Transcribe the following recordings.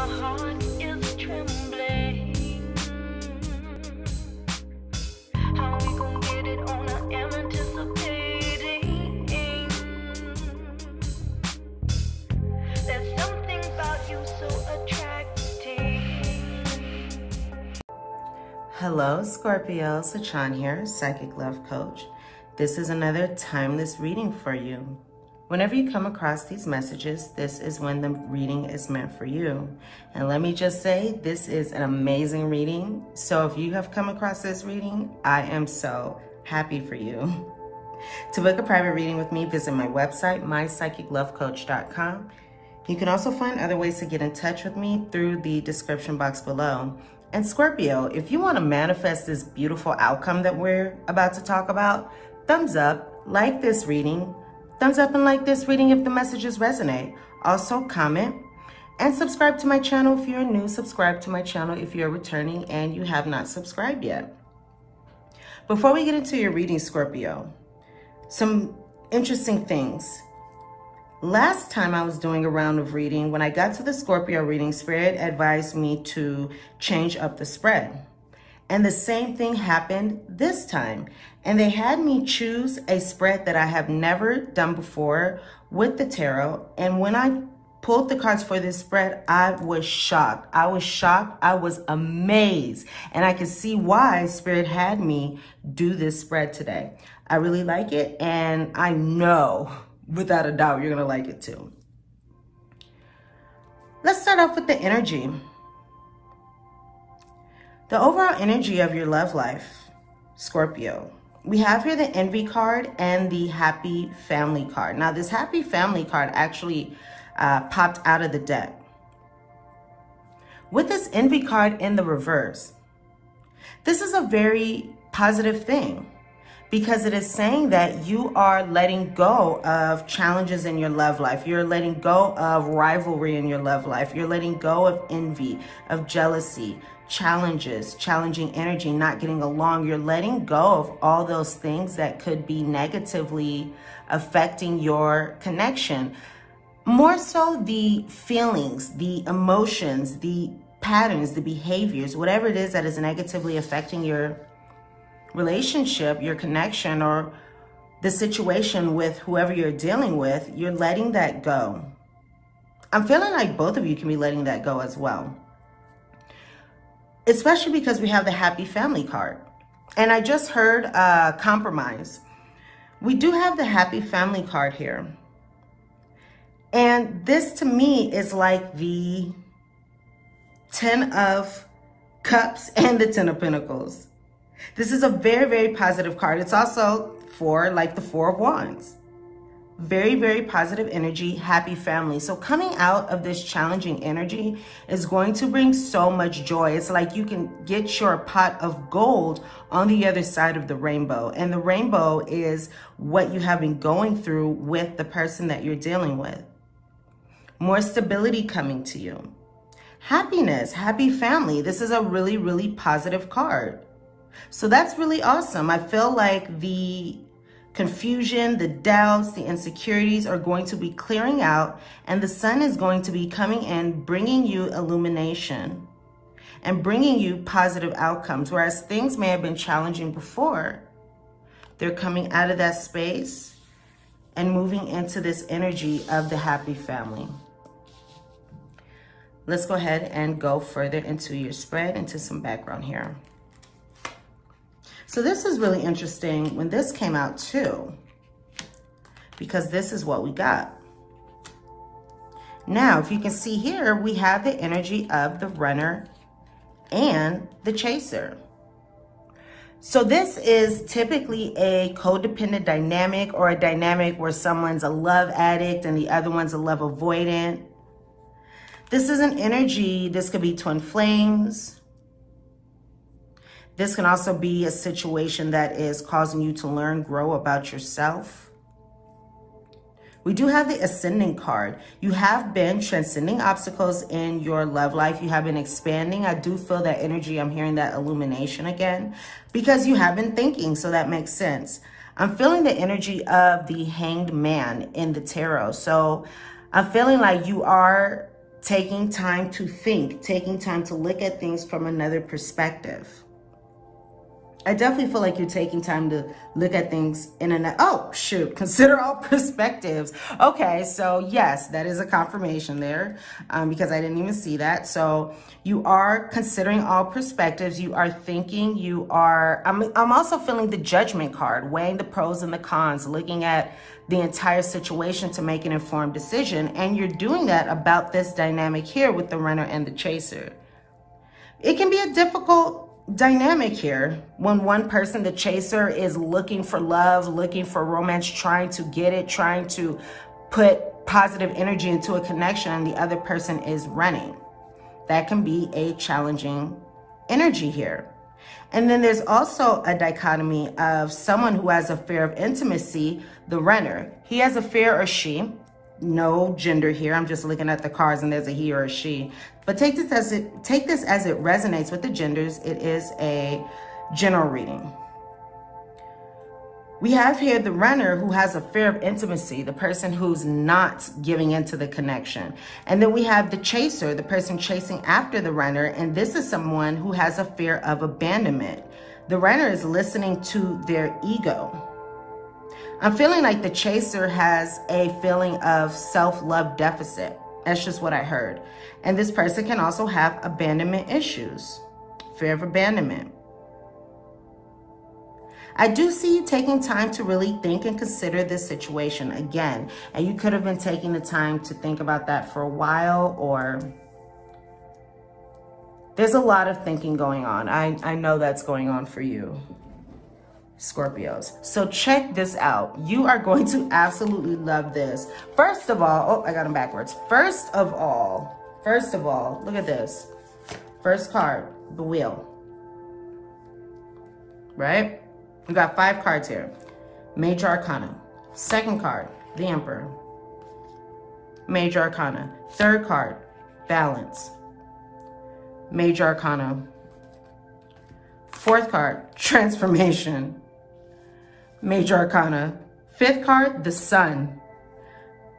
heart is trembling. How we gon' get it on? I am anticipating. There's something about you so attractive. Hello, Scorpio. Sachan here, Psychic Love Coach. This is another timeless reading for you. Whenever you come across these messages, this is when the reading is meant for you. And let me just say, this is an amazing reading. So if you have come across this reading, I am so happy for you. To book a private reading with me, visit my website, mypsychiclovecoach.com. You can also find other ways to get in touch with me through the description box below. And Scorpio, if you want to manifest this beautiful outcome that we're about to talk about, thumbs up, like this reading. Thumbs up and like this reading if the messages resonate. Also comment and subscribe to my channel if you're new. Subscribe to my channel if you're returning and you have not subscribed yet. Before we get into your reading, Scorpio, some interesting things. Last time I was doing a round of reading, when I got to the Scorpio reading, Spirit advised me to change up the spread. And the same thing happened this time. And they had me choose a spread that I have never done before with the tarot. And when I pulled the cards for this spread, I was shocked. I was amazed. And I could see why Spirit had me do this spread today. I really like it. And I know, without a doubt, you're going to like it too. Let's start off with the energy. The overall energy of your love life, Scorpio. We have here the Envy card and the Happy Family card. Now, this Happy Family card actually popped out of the deck. With this Envy card in the reverse, this is a very positive thing because it is saying that you are letting go of challenges in your love life. You're letting go of rivalry in your love life. You're letting go of envy, of jealousy, challenges, challenging energy, not getting along. You're letting go of all those things that could be negatively affecting your connection. More so the feelings, the emotions, the patterns, the behaviors, whatever it is that is negatively affecting your relationship, your connection, or the situation with whoever you're dealing with, you're letting that go. I'm feeling like both of you can be letting that go as well. Especially because we have the Happy Family card. And I just heard compromise. We do have the Happy Family card here. And this to me is like the 10 of Cups and the 10 of Pentacles. This is a very, very positive card. It's also like the 4 of Wands. Very, very positive energy, happy family. So coming out of this challenging energy is going to bring so much joy. It's like you can get your pot of gold on the other side of the rainbow. And the rainbow is what you have been going through with the person that you're dealing with. More stability coming to you. Happiness, happy family. This is a really, really positive card. So that's really awesome. I feel like the confusion, the doubts, the insecurities are going to be clearing out, and the sun is going to be coming in, bringing you illumination and bringing you positive outcomes. Whereas things may have been challenging before, they're coming out of that space and moving into this energy of the happy family. Let's go ahead and go further into your spread, into some background here. So this is really interesting when this came out too, because this is what we got. Now, if you can see here, we have the energy of the runner and the chaser. So this is typically a codependent dynamic, or a dynamic where someone's a love addict and the other one's a love avoidant. This is an energy, this could be twin flames. This can also be a situation that is causing you to learn, grow about yourself. We do have the Ascending card. You have been transcending obstacles in your love life. You have been expanding. I do feel that energy. I'm hearing that illumination again because you have been thinking, so that makes sense. I'm feeling the energy of the Hanged Man in the tarot. So I'm feeling like you are taking time to think, taking time to look at things from another perspective. I definitely feel like you're taking time to look at things in consider all perspectives. Okay, so yes, that is a confirmation there, because I didn't even see that. So you are considering all perspectives. You are thinking, I'm also feeling the judgment card, weighing the pros and the cons, looking at the entire situation to make an informed decision. And you're doing that about this dynamic here with the runner and the chaser. It can be a difficult dynamic here when one person, the chaser, is looking for love, looking for romance, trying to get it, trying to put positive energy into a connection, and the other person is running. That can be a challenging energy here. And then there's also a dichotomy of someone who has a fear of intimacy, the runner. He has a fear, or she, no gender here, I'm just looking at the cards and there's a he or a she, but take this as it resonates with the genders. It is a general reading. We have here the runner who has a fear of intimacy, the person who's not giving into the connection. And then we have the chaser, the person chasing after the runner, and this is someone who has a fear of abandonment. The runner is listening to their ego. I'm feeling like the chaser has a feeling of self-love deficit. That's just what I heard. And this person can also have abandonment issues, fear of abandonment. I do see you taking time to really think and consider this situation again. And you could have been taking the time to think about that for a while, or there's a lot of thinking going on. I know that's going on for you, Scorpios. So check this out. You are going to absolutely love this. First of all, I got them backwards. First of all, look at this. First card, the wheel. Right? We got 5 cards here. Major Arcana. Second card, the Emperor. Major Arcana. Third card, Balance. Major Arcana. Fourth card, Transformation. Major Arcana. Fifth card, the Sun.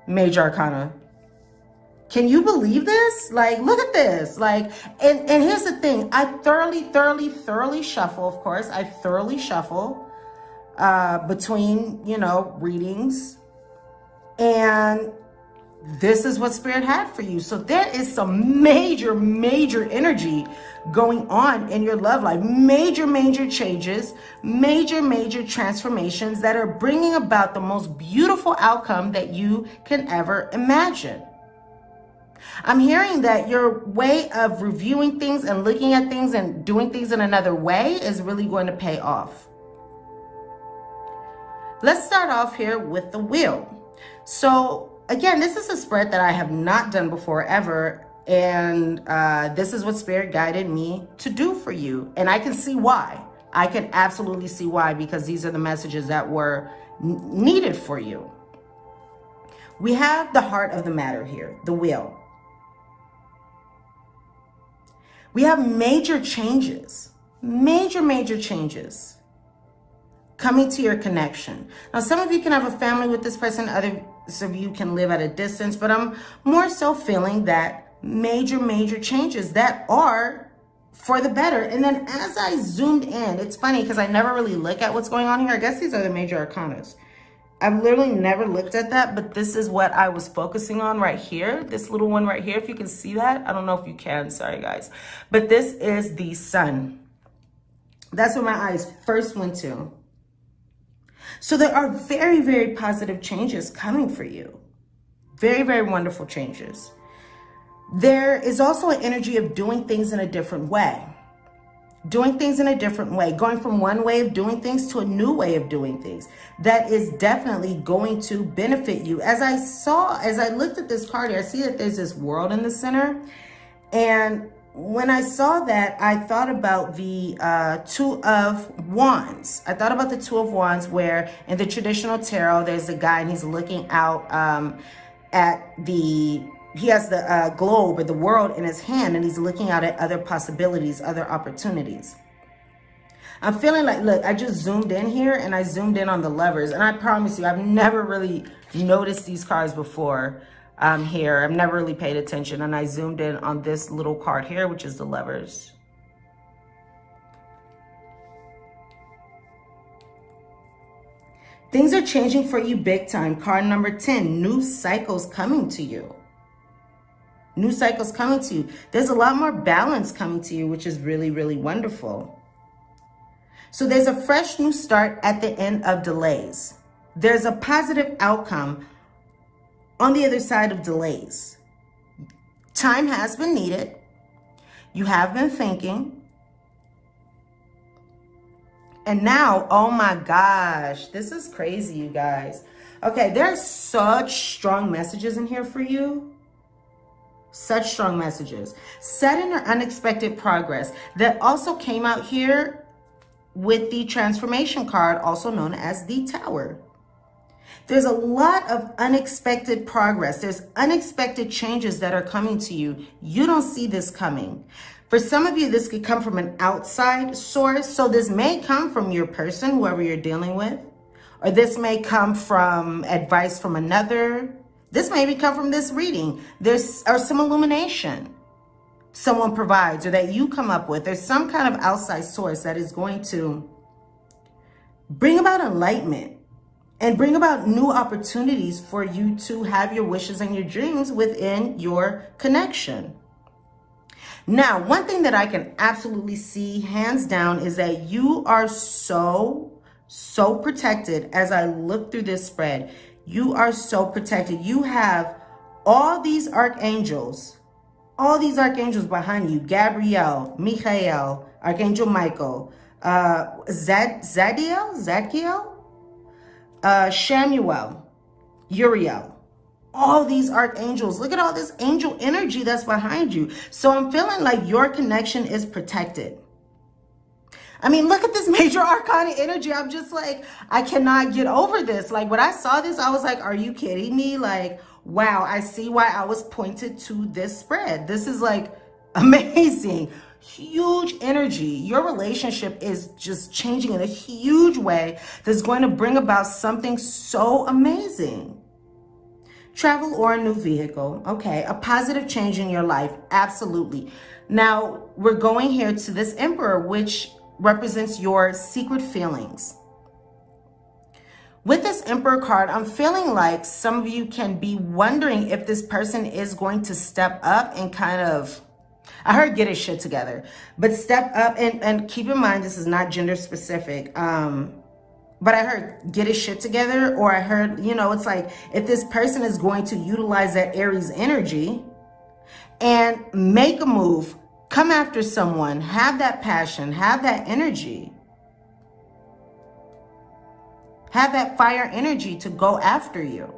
Major Arcana. Can you believe this? Like, look at this. Like, and here's the thing. I thoroughly shuffle, of course. I thoroughly shuffle between, readings. And this is what Spirit had for you. So there is some major energy going on in your love life. Major changes, major transformations that are bringing about the most beautiful outcome that you can ever imagine. I'm hearing that your way of reviewing things and looking at things and doing things in another way is really going to pay off. Let's start off here with the wheel. So again, this is a spread that I have not done before ever. And this is what Spirit guided me to do for you. And I can see why. I can absolutely see why, because these are the messages that were needed for you. We have the heart of the matter here, the wheel. We have major changes, major changes coming to your connection. Now, some of you can have a family with this person. Others of you can live at a distance, but I'm more so feeling that major changes that are for the better. And then as I zoomed in, it's funny because I never really look at what's going on here. I guess these are the major arcanas. I've literally never looked at that, but this is what I was focusing on right here. This little one right here, if you can see that. I don't know if you can, sorry guys. But this is the Sun. That's where my eyes first went to. So there are very positive changes coming for you. Very wonderful changes. There is also an energy of doing things in a different way. Doing things in a different way, going from one way of doing things to a new way of doing things. That is definitely going to benefit you. As I looked at this card here, I see that there's this world in the center. And when I saw that, I thought about the Two of Wands. I thought about the Two of Wands, where in the traditional tarot, there's a guy and he's looking out he has the globe or the world in his hand, and he's looking out at other possibilities, other opportunities. I'm feeling like, look, I just zoomed in here and I zoomed in on the Lovers. And I promise you, I've never really noticed these cards before. here. I've never really paid attention, and I zoomed in on this little card here, which is the Lovers. Things are changing for you big time. Card number 10, new cycles coming to you. New cycles coming to you. There's a lot more balance coming to you, which is really, really wonderful. So there's a fresh new start at the end of delays. There's a positive outcome on the other side of delays. Time has been needed. You have been thinking. And now, oh my gosh, this is crazy, you guys. Okay, there's such strong messages in here for you. Such strong messages. Sudden or unexpected progress. That also came out here with the transformation card, also known as the Tower. There's a lot of unexpected progress. There's unexpected changes that are coming to you. You don't see this coming. For some of you, this could come from an outside source. So this may come from your person, whoever you're dealing with, or this may come from advice from another. This may come from this reading. There's some illumination someone provides or that you come up with. There's some kind of outside source that is going to bring about enlightenment and bring about new opportunities for you to have your wishes and your dreams within your connection. Now, one thing that I can absolutely see hands down is that you are so protected. As I look through this spread, you are so protected. You have all these archangels behind you. Gabriel, Michael, Archangel Michael, Zadkiel, Shamuel, Uriel. All these archangels. Look at all this angel energy that's behind you. So I'm feeling like your connection is protected. I mean, look at this major arcana energy. I'm just like, I cannot get over this. Like when I saw this, I was like, are you kidding me? Like, wow, I see why I was pointed to this spread. This is like amazing. Huge energy. Your relationship is just changing in a huge way that's going to bring about something so amazing. Travel or a new vehicle. Okay, a positive change in your life. Absolutely. Now, we're going here to this Emperor, which represents your secret feelings. With this Emperor card, I'm feeling like some of you can be wondering if this person is going to step up and kind of, I heard get his shit together, but step up and keep in mind, this is not gender specific. But I heard get his shit together, or I heard, you know, it's like if this person is going to utilize that Aries energy and make a move, come after someone, have that passion, have that energy, have that fire energy to go after you.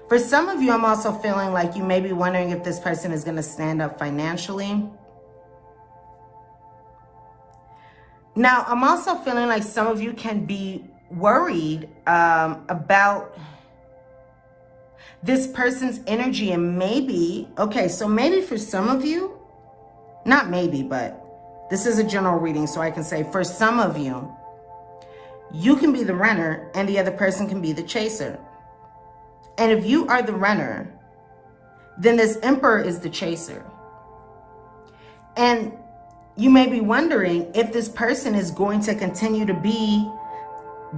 For some of you, I'm also feeling like you may be wondering if this person is going to stand up financially. Now, I'm also feeling like some of you can be worried about this person's energy, and maybe, okay, so maybe for some of you, not maybe, but this is a general reading, so I can say for some of you, you can be the runner and the other person can be the chaser. And if you are the runner, then this Emperor is the chaser. And you may be wondering if this person is going to continue to be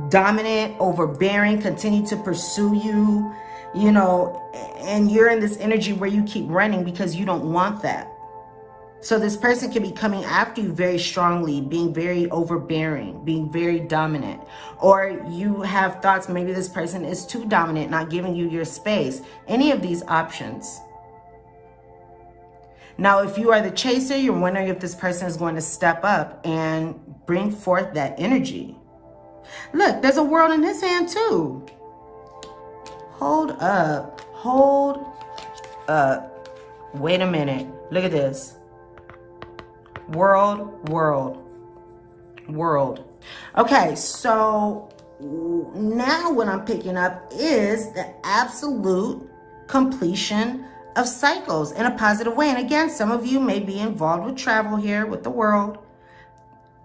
dominant, overbearing, continue to pursue you, you know, and you're in this energy where you keep running because you don't want that. So this person can be coming after you very strongly, being very overbearing, being very dominant. Or you have thoughts, maybe this person is too dominant, not giving you your space. Any of these options. Now, if you are the chaser, you're wondering if this person is going to step up and bring forth that energy. Look, there's a world in his hand too. Hold up. Hold up. Wait a minute. Look at this. World. Okay, so now what I'm picking up is the absolute completion of cycles in a positive way. And again, some of you may be involved with travel here with the world.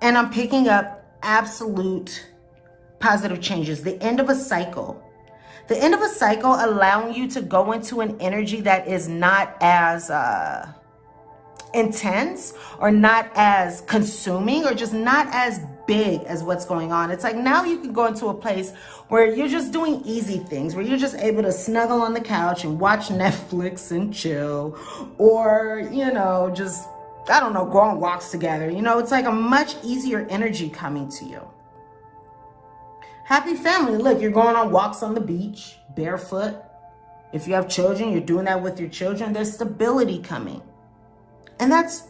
And I'm picking up absolute positive changes, the end of a cycle. The end of a cycle allowing you to go into an energy that is not as intense or not as consuming or just not as big as what's going on. It's like now you can go into a place where you're just doing easy things, where you're just able to snuggle on the couch and watch Netflix and chill, or, you know, just, I don't know, go on walks together. You know, it's like a much easier energy coming to you. Happy family. Look, you're going on walks on the beach, barefoot. If you have children, you're doing that with your children. There's stability coming. And that's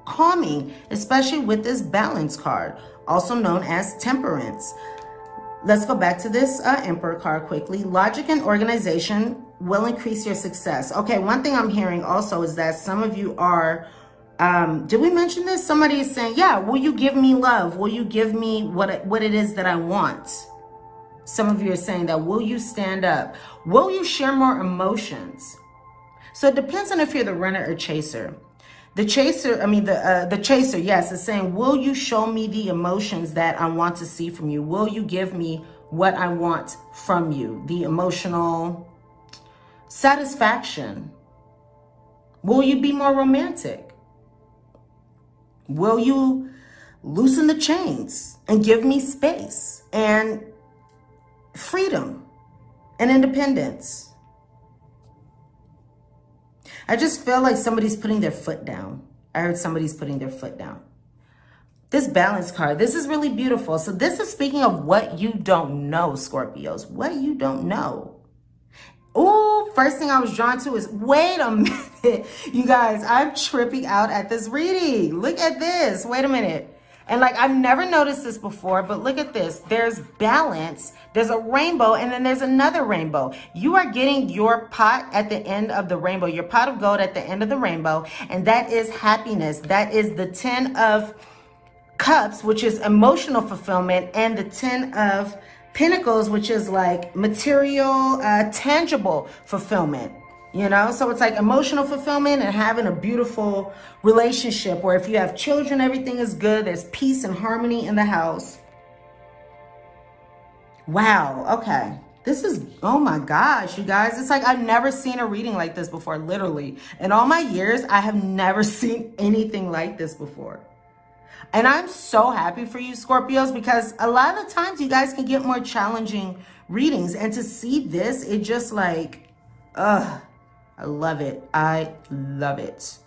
calming, especially with this balance card, also known as temperance. Let's go back to this Emperor card quickly. Logic and organization will increase your success. Okay, one thing I'm hearing also is that some of you are, did we mention this? Somebody is saying, yeah, will you give me love? Will you give me what it is that I want? Some of you are saying that, will you stand up? Will you share more emotions? So it depends on if you're the runner or chaser. The chaser, the chaser, yes, is saying, will you show me the emotions that I want to see from you? Will you give me what I want from you? The emotional satisfaction. Will you be more romantic? Will you loosen the chains and give me space and freedom and independence? I just feel like somebody's putting their foot down. I heard somebody's putting their foot down. This balance card, this is really beautiful. So this is speaking of what you don't know, Scorpios. What you don't know. Oh, first thing I was drawn to is, wait a minute. You guys, I'm tripping out at this reading. Look at this. Wait a minute. And like, I've never noticed this before, but look at this. There's balance, there's a rainbow, and then there's another rainbow. You are getting your pot at the end of the rainbow, your pot of gold at the end of the rainbow, and that is happiness. That is the 10 of Cups, which is emotional fulfillment, and the 10 of Pentacles, which is like material, tangible fulfillment. You know, so it's like emotional fulfillment and having a beautiful relationship where if you have children, everything is good. There's peace and harmony in the house. Wow. Okay. This is, oh my gosh, you guys. It's like I've never seen a reading like this before, literally. In all my years, I have never seen anything like this before. And I'm so happy for you, Scorpios, because a lot of the times you guys can get more challenging readings. And to see this, it just like, I love it. I love it.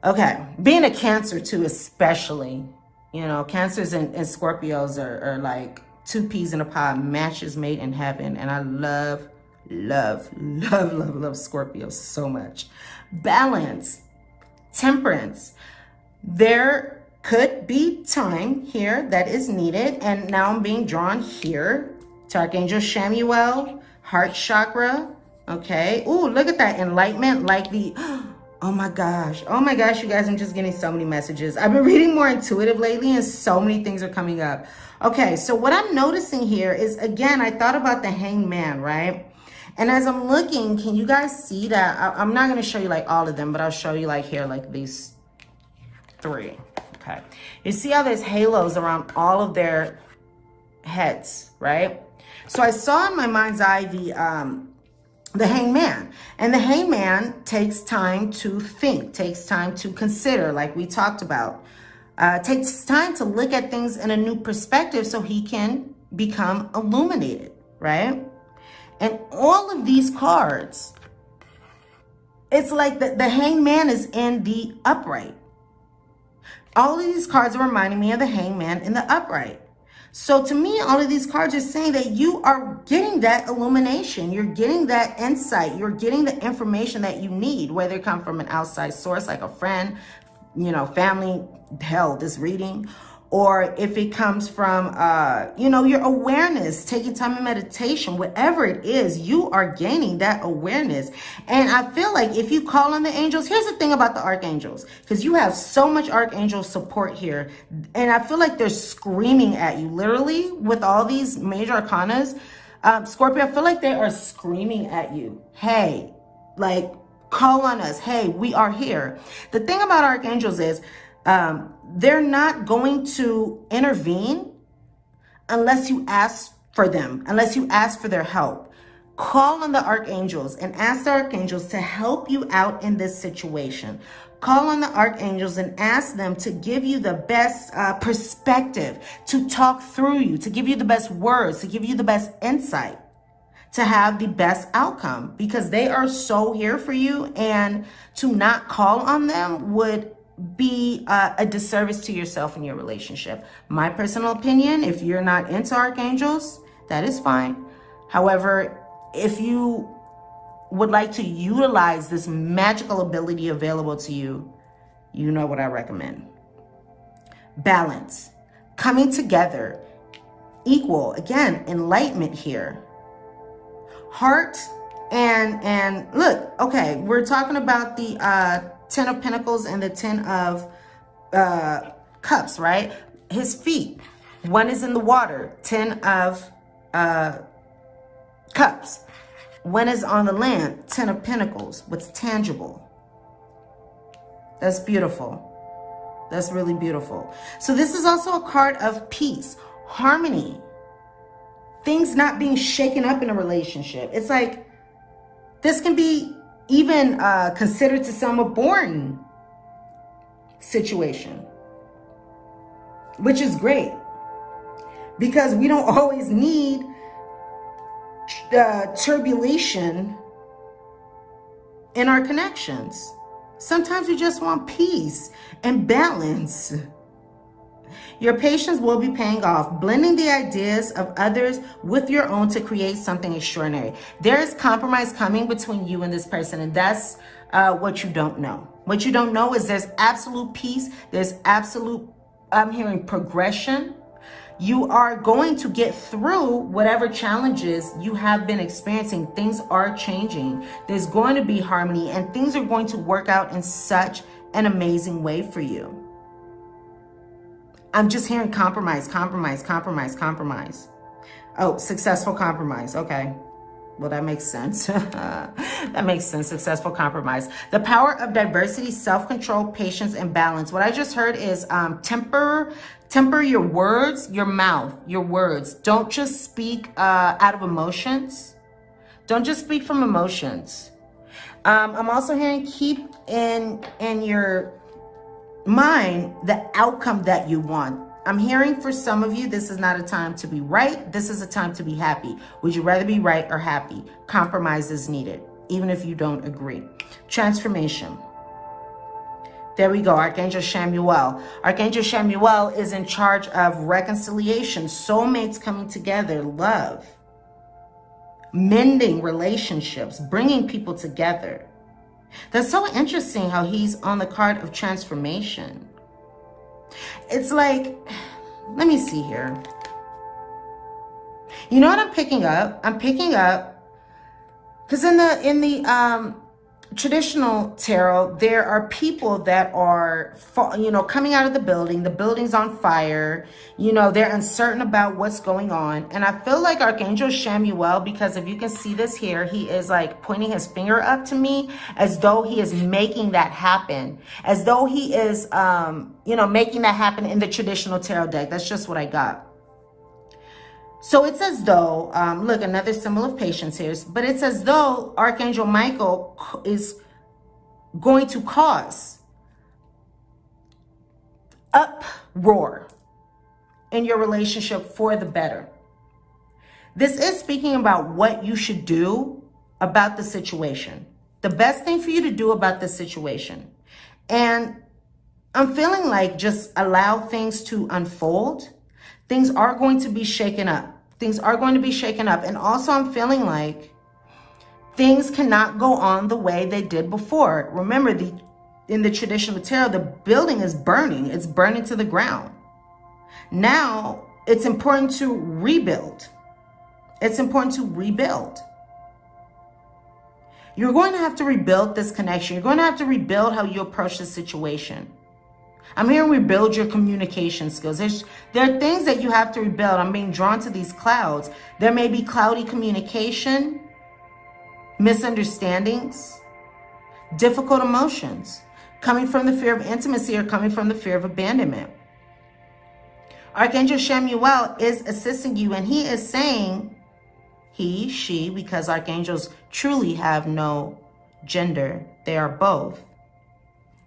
Okay. Being a Cancer too, especially, you know, Cancers and Scorpios are like two peas in a pod, matches made in heaven. And I love, love, love, love, love Scorpios so much. Balance, temperance. There could be time here that is needed. And now I'm being drawn here to Archangel Chamuel, heart chakra. Okay. Ooh, look at that enlightenment, like the, oh my gosh, you guys, I'm just getting so many messages. I've been reading more intuitive lately and so many things are coming up. Okay. So what I'm noticing here is, again, I thought about the Hanged Man, right? And as I'm looking, can you guys see that? I'm not going to show you like all of them, but I'll show you like here, like these three. Okay. You see how there's halos around all of their heads, right? So I saw in my mind's eye the Hanged Man, and the Hanged Man takes time to think, takes time to consider, like we talked about, takes time to look at things in a new perspective so he can become illuminated, right? And all of these cards, it's like the Hanged Man is in the upright. All of these cards are reminding me of the Hanged Man in the upright. So to me, all of these cards are saying that you are getting that illumination. You're getting that insight. You're getting the information that you need, whether it comes from an outside source like a friend, you know, family, hell, this reading, or if it comes from, you know, your awareness, taking time in meditation, whatever it is, you are gaining that awareness. And I feel like if you call on the angels, here's the thing about the archangels, because you have so much archangel support here. And I feel like they're screaming at you, literally, with all these major arcanas. Scorpio, I feel like they are screaming at you. Hey, like, call on us. Hey, we are here. The thing about archangels is, they're not going to intervene unless you ask for them, unless you ask for their help. Call on the archangels and ask the archangels to help you out in this situation. Call on the archangels and ask them to give you the best perspective, to talk through you, to give you the best words, to give you the best insight, to have the best outcome, because they are so here for you, and to not call on them would be a disservice to yourself and your relationship. My personal opinion, if you're not into archangels, that is fine. However, if you would like to utilize this magical ability available to you, you know what I recommend. Balance, coming together, equal, again, enlightenment here. Heart and look, okay, we're talking about the 10 of Pentacles and the 10 of Cups, right? His feet, one is in the water, 10 of Cups. One is on the land, 10 of Pentacles, what's tangible. That's beautiful. That's really beautiful. So this is also a card of peace, harmony, things not being shaken up in a relationship. It's like, this can be even considered to some a boring situation, which is great, because we don't always need turbulation in our connections. Sometimes we just want peace and balance. Your patience will be paying off, blending the ideas of others with your own to create something extraordinary. There is compromise coming between you and this person, and that's what you don't know. What you don't know is there's absolute peace. There's absolute, I'm hearing, progression. You are going to get through whatever challenges you have been experiencing. Things are changing. There's going to be harmony, and things are going to work out in such an amazing way for you. I'm just hearing compromise, compromise, compromise, compromise. Oh, successful compromise. Okay. Well, that makes sense. That makes sense. Successful compromise. The power of diversity, self-control, patience, and balance. What I just heard is temper your words, your mouth, your words. Don't just speak out of emotions. Don't just speak from emotions. I'm also hearing keep in your mind the outcome that you want. I'm hearing for some of you, this is not a time to be right. This is a time to be happy. Would you rather be right or happy? Compromise is needed, even if you don't agree. Transformation. There we go, Archangel Chamuel. Archangel Chamuel is in charge of reconciliation, soulmates coming together, love, mending relationships, bringing people together. That's so interesting how he's on the card of transformation. It's like, let me see here. You know what I'm picking up? I'm picking up, because in the traditional tarot, there are people that are, coming out of the building. The building's on fire. They're uncertain about what's going on. And I feel like Archangel Chamuel, because if you can see this here, he is like pointing his finger up to me as though he is making that happen. As though he is, making that happen in the traditional tarot deck. That's just what I got. So it's as though, look, another symbol of patience here, but it's as though Archangel Michael is going to cause uproar in your relationship for the better. This is speaking about what you should do about the situation. The best thing for you to do about the situation. And I'm feeling like just allow things to unfold. Things are going to be shaken up. Things are going to be shaken up. And also I'm feeling like things cannot go on the way they did before. Remember, in the traditional tarot, the building is burning. It's burning to the ground. Now, it's important to rebuild. It's important to rebuild. You're going to have to rebuild this connection. You're going to have to rebuild how you approach the situation. I'm hearing rebuild your communication skills. There are things that you have to rebuild. I'm being drawn to these clouds. There may be cloudy communication, misunderstandings, difficult emotions, coming from the fear of intimacy or coming from the fear of abandonment. Archangel Chamuel is assisting you, and he is saying he, she, because archangels truly have no gender. They are both.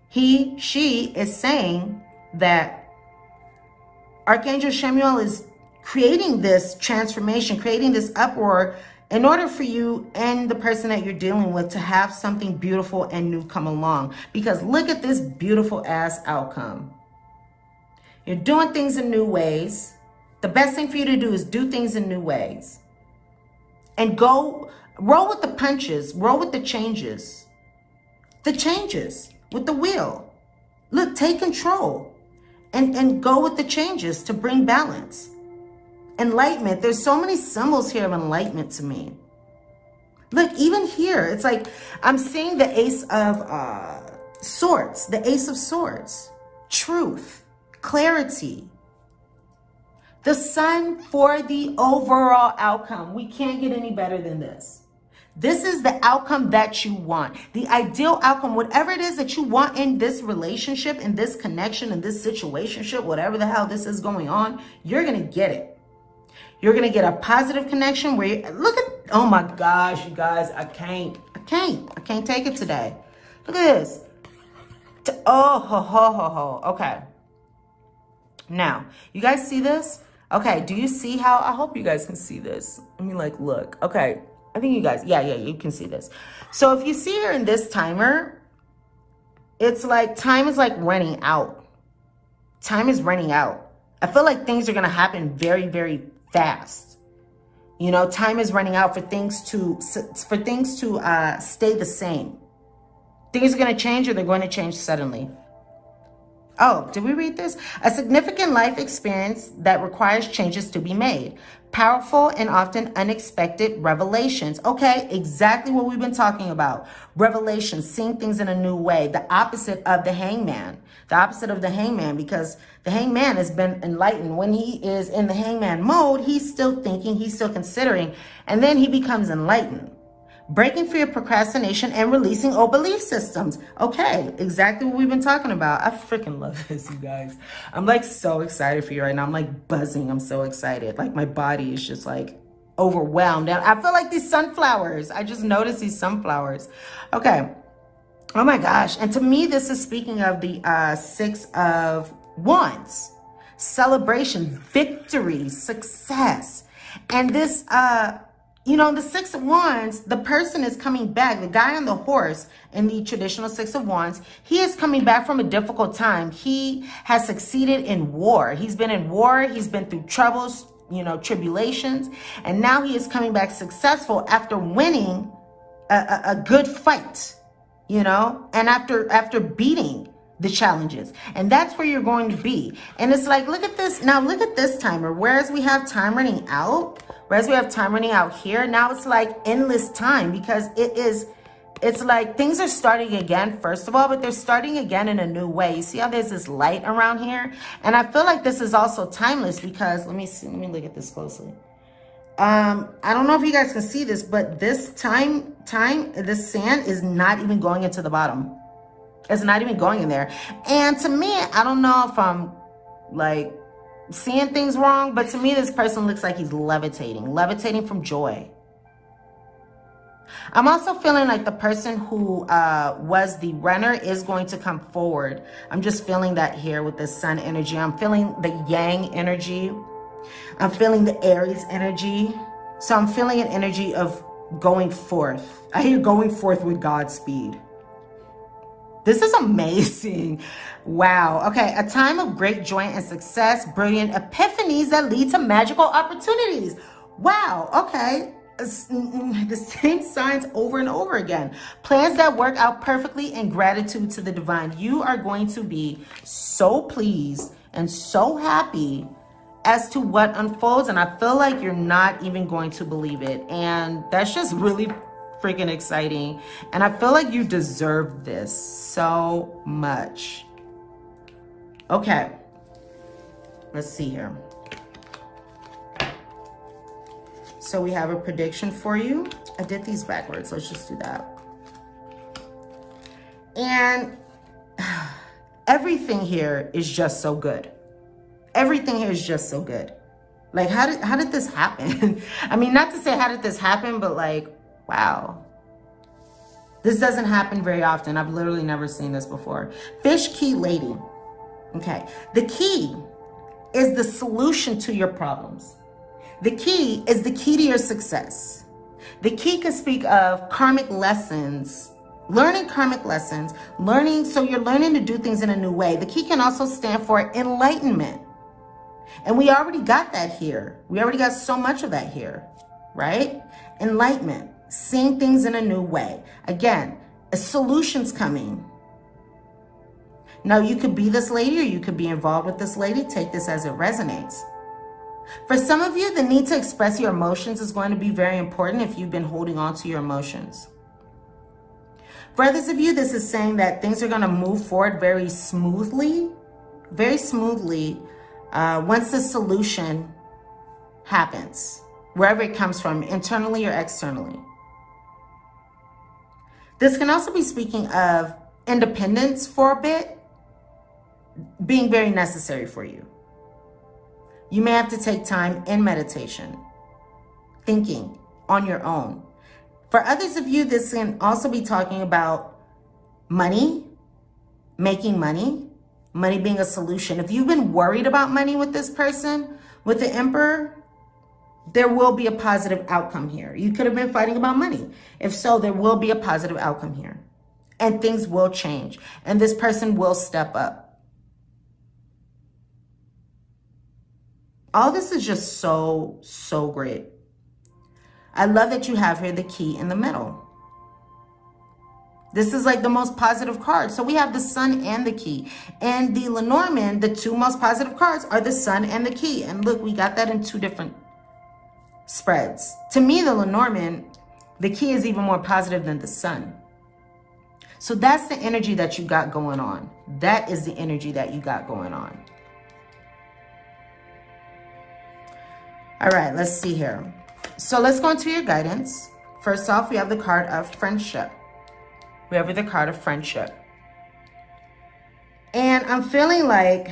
He, she is saying that Archangel Chamuel is creating this transformation, creating this uproar in order for you and the person that you're dealing with to have something beautiful and new come along. Because look at this beautiful ass outcome. You're doing things in new ways. The best thing for you to do is do things in new ways. And go roll with the punches, roll with the changes. The changes with the wheel. Look, take control and go with the changes to bring balance. Enlightenment. There's so many symbols here of enlightenment to me. Look, even here, it's like I'm seeing the Ace of Swords, the Ace of Swords. Truth, clarity. The Sun for the overall outcome. We can't get any better than this. This is the outcome that you want. The ideal outcome, whatever it is that you want in this relationship, in this connection, in this situationship, whatever the hell this is going on, you're going to get it. You're going to get a positive connection where you look at, oh my gosh, you guys, I can't take it today. Look at this. Oh, ho, ho, ho, ho. Okay. Now, you guys see this? Okay. Do you see how, I hope you guys can see this. I mean, like, look, okay. I think you guys, yeah, you can see this. So if you see here in this timer, it's like time is like running out. Time is running out. I feel like things are going to happen very, very fast. You know, time is running out for things to stay the same. Things are going to change, or they're going to change suddenly. Oh, did we read this? A significant life experience that requires changes to be made. Powerful and often unexpected revelations. Okay, exactly what we've been talking about. Revelations, seeing things in a new way. The opposite of the hangman. The opposite of the hangman, because the hangman has been enlightened. When he is in the hangman mode, he's still thinking, he's still considering, and then he becomes enlightened. Breaking free of procrastination and releasing old belief systems. Okay, exactly what we've been talking about. I freaking love this, you guys. I'm like so excited for you right now. I'm like buzzing. I'm so excited. Like my body is just like overwhelmed. And I feel like these sunflowers. I just noticed these sunflowers. Okay. Oh my gosh. And to me, this is speaking of the Six of Wands. Celebration, victory, success. And this, you know, the Six of Wands, the person is coming back. The guy on the horse in the traditional Six of Wands, he is coming back from a difficult time. He has succeeded in war. He's been in war. He's been through troubles, you know, tribulations. And now he is coming back successful after winning a good fight, you know, and after beating the challenges. And that's where you're going to be. And it's like, look at this. Now look at this timer. Whereas we have time running out, here, now it's like endless time, because it's like things are starting again, first of all, but they're starting again in a new way. You see how there's this light around here? And I feel like this is also timeless, because let me look at this closely. I don't know if you guys can see this, but this this sand is not even going into the bottom. It's not even going in there. And to me, I don't know if I'm like seeing things wrong, but to me, this person looks like he's levitating from joy. I'm also feeling like the person who was the runner is going to come forward. I'm just feeling that here with the sun energy. I'm feeling the yang energy. I'm feeling the Aries energy. So I'm feeling an energy of going forth. I hear going forth with Godspeed. This is amazing. Wow. Okay. A time of great joy and success, brilliant epiphanies that lead to magical opportunities. Wow. Okay. The same signs over and over again. Plans that work out perfectly in gratitude to the divine. You are going to be so pleased and so happy as to what unfolds. And I feel like you're not even going to believe it. And that's just really freaking exciting. And I feel like you deserve this so much. Okay. Let's see here. So we have a prediction for you. I did these backwards. Let's just do that. And everything here is just so good. Everything here is just so good. Like, how did this happen? I mean, not to say how did this happen, but like, wow. This doesn't happen very often. I've literally never seen this before. Fish key lady. Okay. The key is the solution to your problems. The key is the key to your success. The key can speak of karmic lessons, learning karmic lessons, so you're learning to do things in a new way. The key can also stand for enlightenment. And we already got that here. We already got so much of that here, right? Enlightenment, seeing things in a new way. Again, a solution's coming. Now, you could be this lady or you could be involved with this lady. Take this as it resonates. For some of you, the need to express your emotions is going to be very important if you've been holding on to your emotions. For others of you, this is saying that things are going to move forward very smoothly once the solution happens, wherever it comes from, internally or externally. This can also be speaking of independence for a bit being very necessary for you. You may have to take time in meditation, thinking on your own. For others of you, this can also be talking about money, making money being a solution. If you've been worried about money with this person, with the Emperor, there will be a positive outcome here. You could have been fighting about money. If so, there will be a positive outcome here. And things will change. And this person will step up. All this is just so great. I love that you have here the key in the middle. This is like the most positive card. So we have the Sun and the key. And the Lenormand, the two most positive cards are the Sun and the key. And look, we got that in two different spreads. To me, the Lenormand, the key is even more positive than the Sun. So that's the energy that you got going on. That is the energy that you got going on. All right, let's see here. So let's go into your guidance. First off, we have the card of friendship. We have the card of friendship. And I'm feeling like,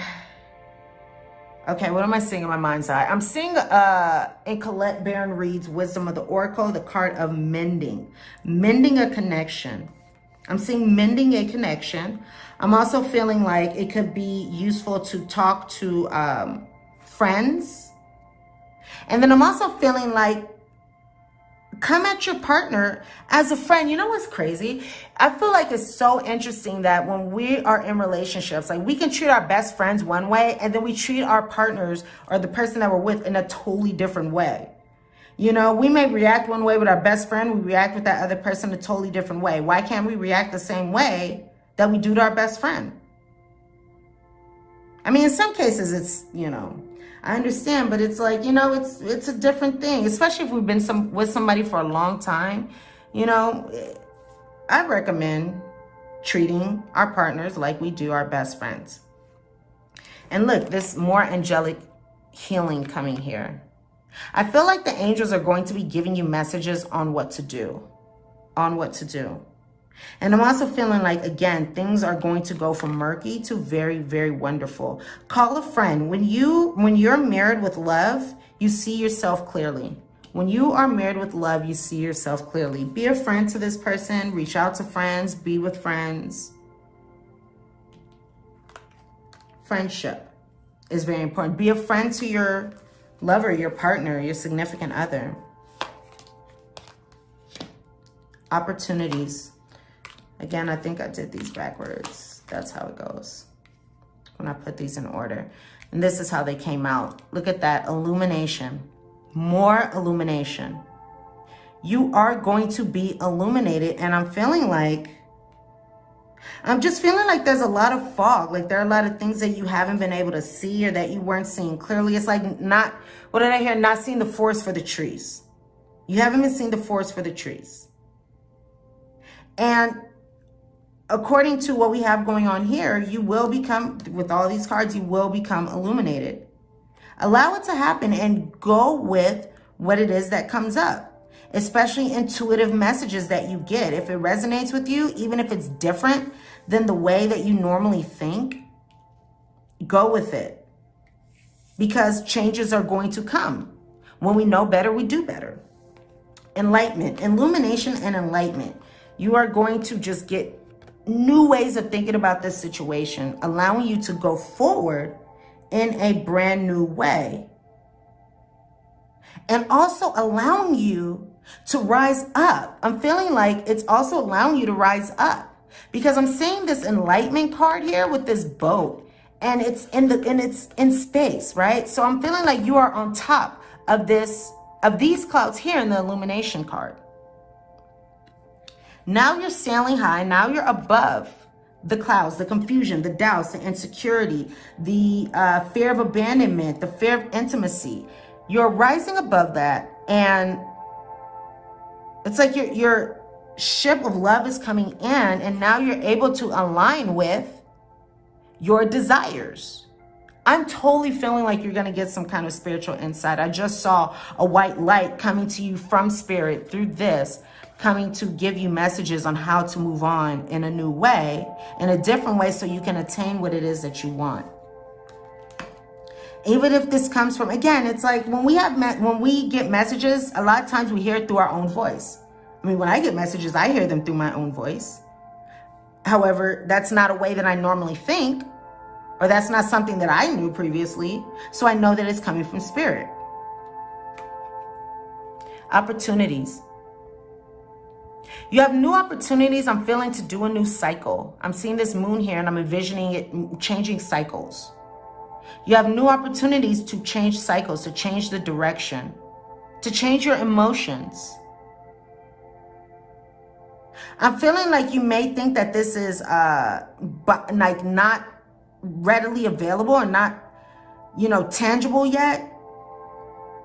okay, what am I seeing in my mind's eye? I'm seeing in Colette Baron Reed's Wisdom of the Oracle, the card of mending. Mending a connection. I'm seeing mending a connection. I'm also feeling like it could be useful to talk to friends. And then I'm also feeling like come at your partner as a friend. You know what's crazy? I feel like it's so interesting that when we are in relationships, like we can treat our best friends one way and then we treat our partners or the person that we're with in a totally different way. You know, we may react one way with our best friend. We react with that other person a totally different way. Why can't we react the same way that we do to our best friend? I mean, in some cases it's, you know, I understand, but it's like, you know, it's a different thing, especially if we've been with somebody for a long time. You know, I recommend treating our partners like we do our best friends. And look, this more angelic healing coming here. I feel like the angels are going to be giving you messages on what to do, And I'm also feeling like, again, things are going to go from murky to very, very wonderful. Call a friend. When you're married with love, you see yourself clearly. When you are married with love, you see yourself clearly. Be a friend to this person. Reach out to friends. Be with friends. Friendship is very important. Be a friend to your lover, your partner, your significant other. Opportunities. Again, I think I did these backwards. That's how it goes when I put these in order. And this is how they came out. Look at that, illumination. More illumination. You are going to be illuminated. And I'm just feeling like there's a lot of fog. Like there are a lot of things that you haven't been able to see or that you weren't seeing clearly. It's like not, what did I hear? Not seeing the forest for the trees. You haven't been seeing the forest for the trees. And according to what we have going on here, you will become, with all these cards, you will become illuminated. Allow it to happen and go with what it is that comes up, especially intuitive messages that you get. If it resonates with you, even if it's different than the way that you normally think, go with it. because changes are going to come. When we know better, we do better. Enlightenment, illumination and enlightenment. You are going to just get new ways of thinking about this situation, allowing you to go forward in a brand new way. And also allowing you to rise up. I'm feeling like it's also allowing you to rise up, because I'm seeing this enlightenment card here with this boat, and it's in space, right? So I'm feeling like you are on top of these clouds here in the illumination card. Now you're sailing high. Now you're above the clouds, the confusion, the doubts, the insecurity, the fear of abandonment, the fear of intimacy. You're rising above that, and it's like your ship of love is coming in, and now you're able to align with your desires. I'm totally feeling like you're going to get some kind of spiritual insight. I just saw a white light coming to you from spirit through this, coming to give you messages on how to move on in a new way, in a different way, so you can attain what it is that you want. Even if this comes from, again, it's like when we get messages, a lot of times we hear it through our own voice. I mean, when I get messages, I hear them through my own voice. However, that's not a way that I normally think, or that's not something that I knew previously. So I know that it's coming from spirit. Opportunities. You have new opportunities, I'm feeling, to do a new cycle. I'm seeing this moon here, and I'm envisioning it changing cycles. You have new opportunities to change cycles, to change the direction, to change your emotions. I'm feeling like you may think that this is like not readily available, or not, you know, tangible yet,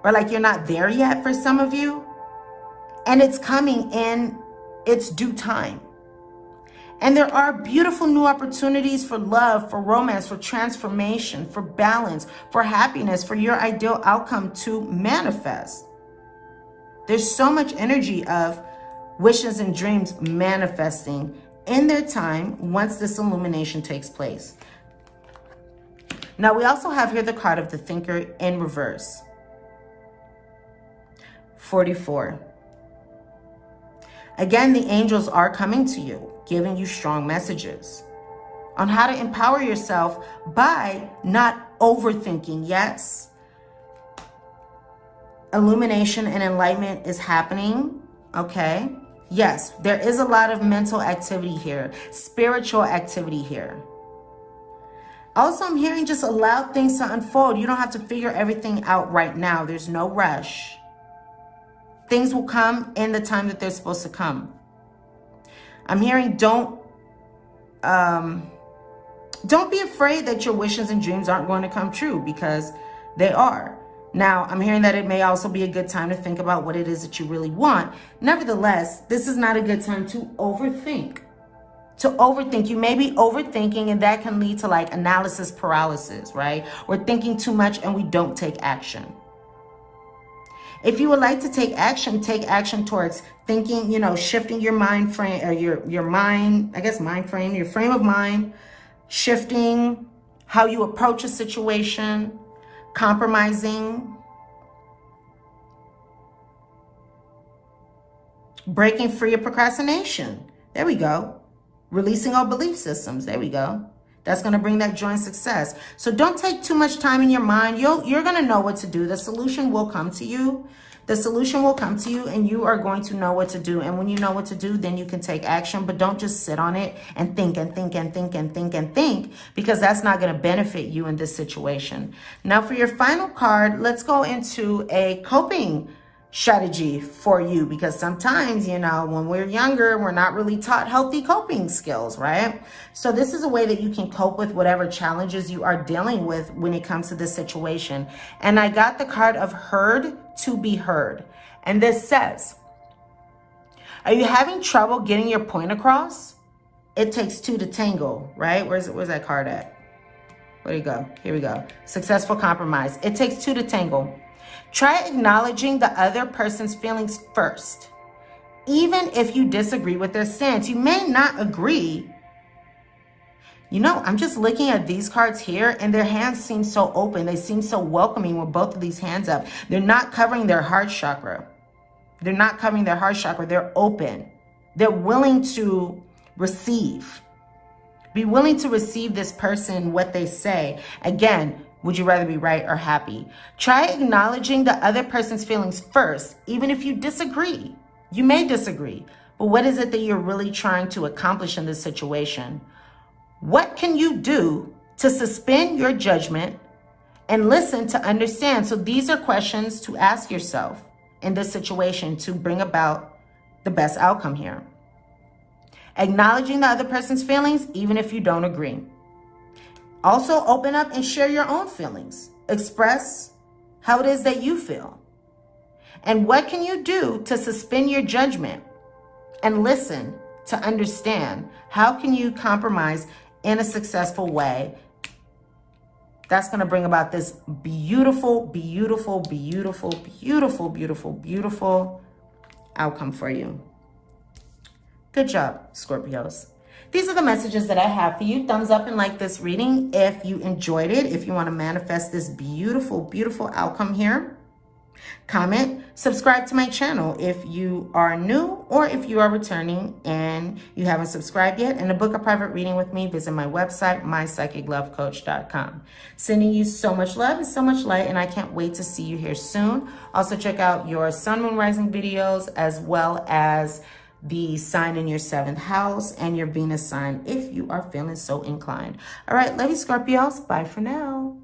or like you're not there yet for some of you. And it's coming in its due time. And there are beautiful new opportunities for love, for romance, for transformation, for balance, for happiness, for your ideal outcome to manifest. There's so much energy of wishes and dreams manifesting in their time once this illumination takes place. Now, we also have here the card of the Thinker in reverse. 44. Again, the angels are coming to you, giving you strong messages on how to empower yourself by not overthinking. Yes, illumination and enlightenment is happening, okay? Yes, there is a lot of mental activity here, spiritual activity here. Also, I'm hearing just allow things to unfold. You don't have to figure everything out right now. There's no rush. Things will come in the time that they're supposed to come. I'm hearing don't be afraid that your wishes and dreams aren't going to come true, because they are. Now, I'm hearing that it may also be a good time to think about what it is that you really want. Nevertheless, this is not a good time to overthink. You may be overthinking, and that can lead to like analysis paralysis, right? We're thinking too much and we don't take action. If you would like to take action towards thinking, you know, shifting your mind frame, or your mind, I guess mind frame, your frame of mind, shifting how you approach a situation, compromising, breaking free of procrastination. There we go. Releasing all belief systems. There we go. That's going to bring that joy and success. So don't take too much time in your mind. You're going to know what to do. The solution will come to you. The solution will come to you, and you are going to know what to do. And when you know what to do, then you can take action. But don't just sit on it and think and think and think and think and think, because that's not going to benefit you in this situation. Now, for your final card, let's go into a coping strategy for you, because sometimes, you know, when we're younger, we're not really taught healthy coping skills, right? So this is a way that you can cope with whatever challenges you are dealing with when it comes to this situation. And I got the card of heard to be heard. And this says, are you having trouble getting your point across? It takes two to tango, right? Where's that card at? Where'd it go? Here we go. Successful compromise. It takes two to tango. Try acknowledging the other person's feelings first. Even if you disagree with their stance, you may not agree. You know, I'm just looking at these cards here and their hands seem so open. They seem so welcoming with both of these hands up. They're not covering their heart chakra. They're not covering their heart chakra. They're open. They're willing to receive. Be willing to receive this person, what they say. Again, would you rather be right or happy? Try acknowledging the other person's feelings first, even if you disagree. You may disagree, but what is it that you're really trying to accomplish in this situation? What can you do to suspend your judgment and listen to understand? So these are questions to ask yourself in this situation to bring about the best outcome here. Acknowledging the other person's feelings, even if you don't agree. Also, open up and share your own feelings. Express how it is that you feel. And what can you do to suspend your judgment and listen to understand? How can you compromise in a successful way? That's going to bring about this beautiful, beautiful, beautiful, beautiful, beautiful, beautiful outcome for you. Good job, Scorpios. These are the messages that I have for you. Thumbs up and like this reading if you enjoyed it, if you want to manifest this beautiful, beautiful outcome here. Comment, subscribe to my channel if you are new or if you are returning and you haven't subscribed yet. And to book a private reading with me, visit my website, mypsychiclovecoach.com. Sending you so much love and so much light, and I can't wait to see you here soon. Also, check out your sun, moon, rising videos, as well as the sign in your 7th house and your Venus sign if you are feeling so inclined. All right, love you, Scorpios. Bye for now.